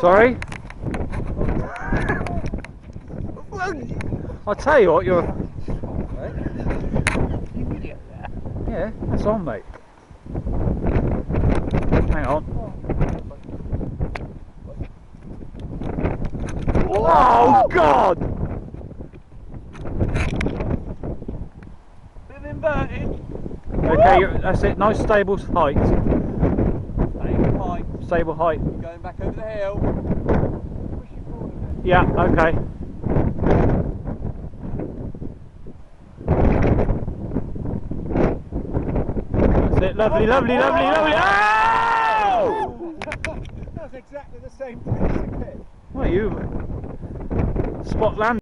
Sorry? I'll tell you what, you're... Yeah, that's on, mate. Hang on. Oh, God! Bit inverted. Okay, that's it. Nice stable height. Stable height. Stable height. You're going back over the hill. Push it forward a bit. Yeah, okay. That's it. Lovely, lovely, lovely, lovely. Oh! That's exactly the same place again. Well, you spot land.